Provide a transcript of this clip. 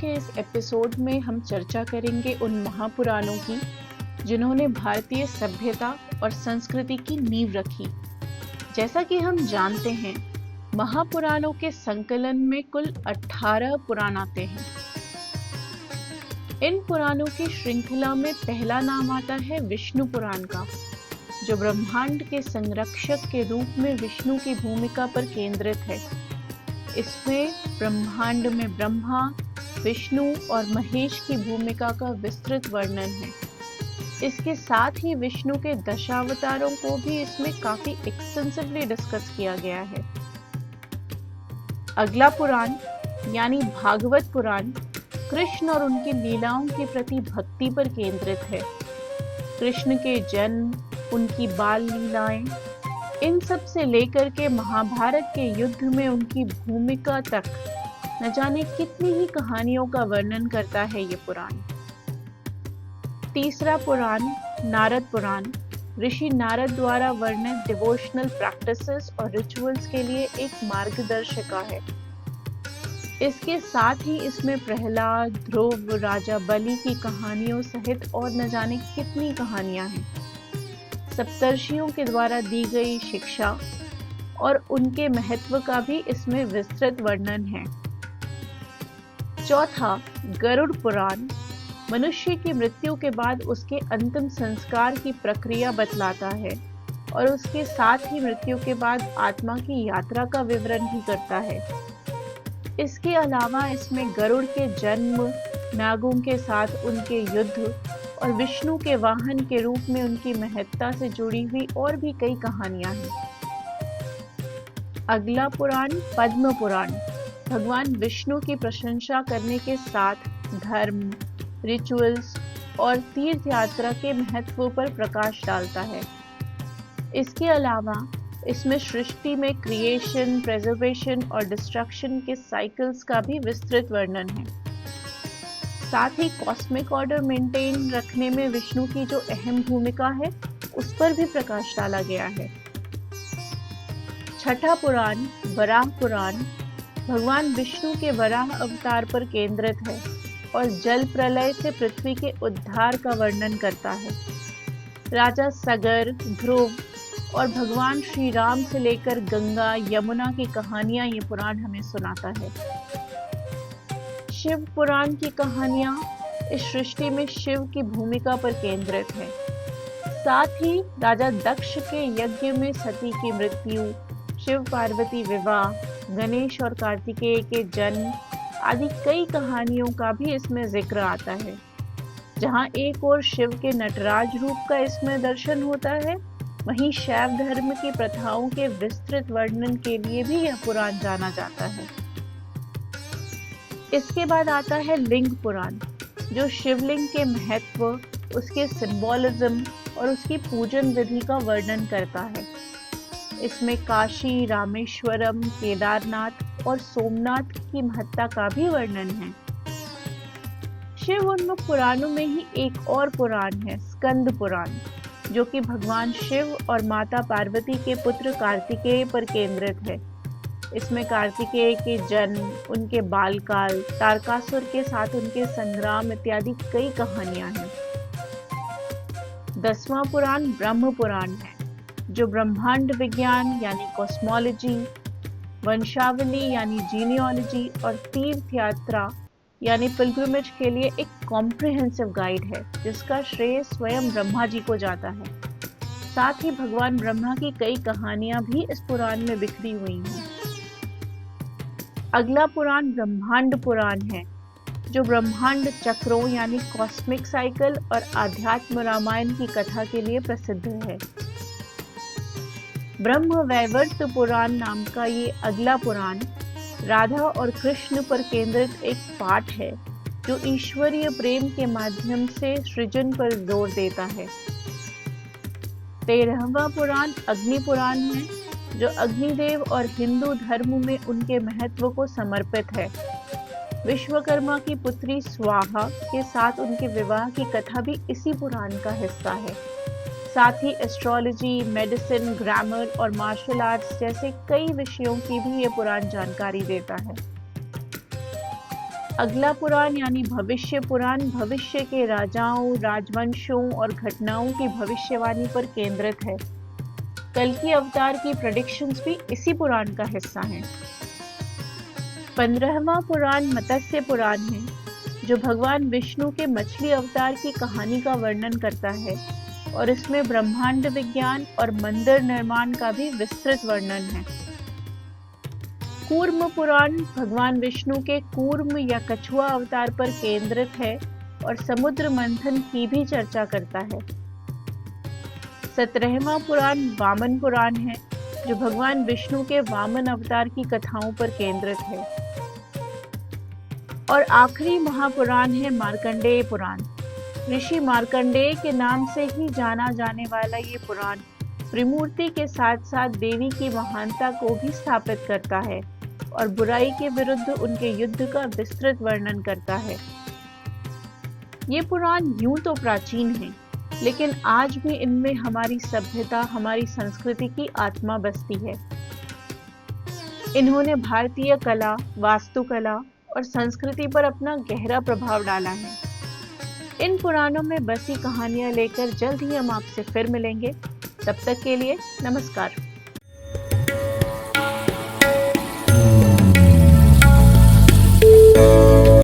के इस एपिसोड में हम चर्चा करेंगे उन महापुराणों की जिन्होंने भारतीय सभ्यता और संस्कृति की नींव रखी। जैसा कि हम जानते हैं, महापुराणों के संकलन में कुल 18 पुराण आते हैं। इन पुराणों की श्रृंखला में पहला नाम आता है विष्णु पुराण का, जो ब्रह्मांड के संरक्षक के रूप में विष्णु की भूमिका पर केंद्रित है। इसमें ब्रह्मांड में ब्रह्मा, विष्णु और महेश की भूमिका का विस्तृत वर्णन है। इसके साथ ही विष्णु के दशावतारों को भी इसमें काफी एक्सटेंसिवली डिस्कस किया गया है। अगला पुराण यानी भागवत पुराण कृष्ण और उनकी लीलाओं के प्रति भक्ति पर केंद्रित है। कृष्ण के जन्म, उनकी बाल लीलाएं, इन सब से लेकर के महाभारत के युद्ध में उनकी भूमिका तक न जाने कितनी ही कहानियों का वर्णन करता है ये पुराण। तीसरा पुराण नारद पुराण ऋषि नारद द्वारा वर्णित डिवोशनल प्रैक्टिसेस और रिचुअल्स के लिए एक मार्गदर्शिका है। इसके साथ ही इसमें प्रहलाद, ध्रुव, राजा बलि की कहानियों सहित और न जाने कितनी कहानियां हैं। सप्तर्षियों के द्वारा दी गई शिक्षा और उनके महत्व का भी इसमें विस्तृत वर्णन है। चौथा गरुड़ पुराण मनुष्य की मृत्यु के बाद उसके अंतिम संस्कार की प्रक्रिया बतलाता है और उसके साथ ही मृत्यु के बाद आत्मा की यात्रा का विवरण भी करता है। इसके अलावा इसमें गरुड़ के जन्म, नागों के साथ उनके युद्ध और विष्णु के वाहन के रूप में उनकी महत्ता से जुड़ी हुई और भी कई कहानियां हैं। अगला पुराण पद्म पुराण भगवान विष्णु की प्रशंसा करने के साथ धर्म, रिचुअल्स और तीर्थ यात्रा के महत्व पर प्रकाश डालता है। इसके अलावा इसमें सृष्टि में क्रिएशन, प्रेजर्वेशन और डिस्ट्रक्शन के साइकिल्स का भी विस्तृत वर्णन है। साथ ही कॉस्मिक ऑर्डर मेंटेन रखने में विष्णु की जो अहम भूमिका है उस पर भी प्रकाश डाला गया है। छठा पुराण वराह पुराण भगवान विष्णु के वराह अवतार पर केंद्रित है और जल प्रलय से पृथ्वी के उद्धार का वर्णन करता है। राजा सगर, ध्रुव और भगवान श्री राम से लेकर गंगा, यमुना की कहानियां ये पुराण हमें सुनाता है। शिव पुराण की कहानियां इस सृष्टि में शिव की भूमिका पर केंद्रित है। साथ ही राजा दक्ष के यज्ञ में सती की मृत्यु, शिव पार्वती विवाह, गणेश और कार्तिकेय के जन्म आदि कई कहानियों का भी इसमें जिक्र आता है। जहां एक ओर शिव के नटराज रूप का इसमें दर्शन होता है, वहीं शैव धर्म की प्रथाओं के विस्तृत वर्णन के लिए भी यह पुराण जाना जाता है। इसके बाद आता है लिंग पुराण, जो शिवलिंग के महत्व, उसके सिंबॉलिज्म और उसकी पूजन विधि का वर्णन करता है। इसमें काशी, रामेश्वरम, केदारनाथ और सोमनाथ की महत्ता का भी वर्णन है। शिव उन्मुख पुराणों में ही एक और पुराण है स्कंद पुराण, जो कि भगवान शिव और माता पार्वती के पुत्र कार्तिकेय पर केंद्रित है। इसमें कार्तिकेय के जन्म, उनके बालकाल, तारकासुर के साथ उनके संग्राम इत्यादि कई कहानियां हैं। 10वां पुराण ब्रह्म पुराण है, जो ब्रह्मांड विज्ञान यानी कॉस्मोलॉजी, वंशावली यानी जीनियोलॉजी और तीर्थ यात्रा यानी पिलग्रिमेज के लिए एक कॉम्प्रिहेंसिव गाइड है, जिसका श्रेय स्वयं ब्रह्मा जी को जाता है। साथ ही भगवान ब्रह्मा की कई कहानियां भी इस पुराण में बिखरी हुई हैं। अगला पुराण ब्रह्मांड पुराण है, जो ब्रह्मांड चक्रों यानी कॉस्मिक साइकिल और आध्यात्म रामायण की कथा के लिए प्रसिद्ध है। ब्रह्म वैवर्त पुराण नाम का ये अगला पुराण राधा और कृष्ण पर केंद्रित एक पाठ है, जो ईश्वरीय प्रेम के माध्यम से सृजन पर जोर देता है। 13वां पुराण अग्नि पुराण है, जो अग्निदेव और हिंदू धर्म में उनके महत्व को समर्पित है। विश्वकर्मा की पुत्री स्वाहा के साथ उनके विवाह की कथा भी इसी पुराण का हिस्सा है। साथ ही एस्ट्रोलॉजी, मेडिसिन, ग्रामर और मार्शल आर्ट्स जैसे कई विषयों की भी ये पुराण जानकारी देता है। अगला पुराण यानी भविष्य पुराण भविष्य के राजाओं, राजवंशों और घटनाओं की भविष्यवाणी पर केंद्रित है। कल्कि अवतार की प्रेडिक्शंस भी इसी पुराण का हिस्सा हैं। 15वां पुराण मत्स्य पुराण है, जो भगवान विष्णु के मछली अवतार की कहानी का वर्णन करता है और इसमें ब्रह्मांड विज्ञान और मंदिर निर्माण का भी विस्तृत वर्णन है। कूर्म पुराण भगवान विष्णु के कूर्म या कछुआ अवतार पर केंद्रित है और समुद्र मंथन की भी चर्चा करता है। 17वां पुराण वामन पुराण है, जो भगवान विष्णु के वामन अवतार की कथाओं पर केंद्रित है। और आखिरी महापुराण है मार्कंडेय पुराण। ऋषि मार्कंडेय के नाम से ही जाना जाने वाला ये पुराण त्रिमूर्ति के साथ साथ देवी की महानता को भी स्थापित करता है और बुराई के विरुद्ध उनके युद्ध का विस्तृत वर्णन करता है। ये पुराण यूं तो प्राचीन हैं, लेकिन आज भी इनमें हमारी सभ्यता, हमारी संस्कृति की आत्मा बसती है। इन्होंने भारतीय कला, वास्तुकला और संस्कृति पर अपना गहरा प्रभाव डाला है। इन पुराणों में बसी कहानियां लेकर जल्द ही हम आपसे फिर मिलेंगे। तब तक के लिए नमस्कार।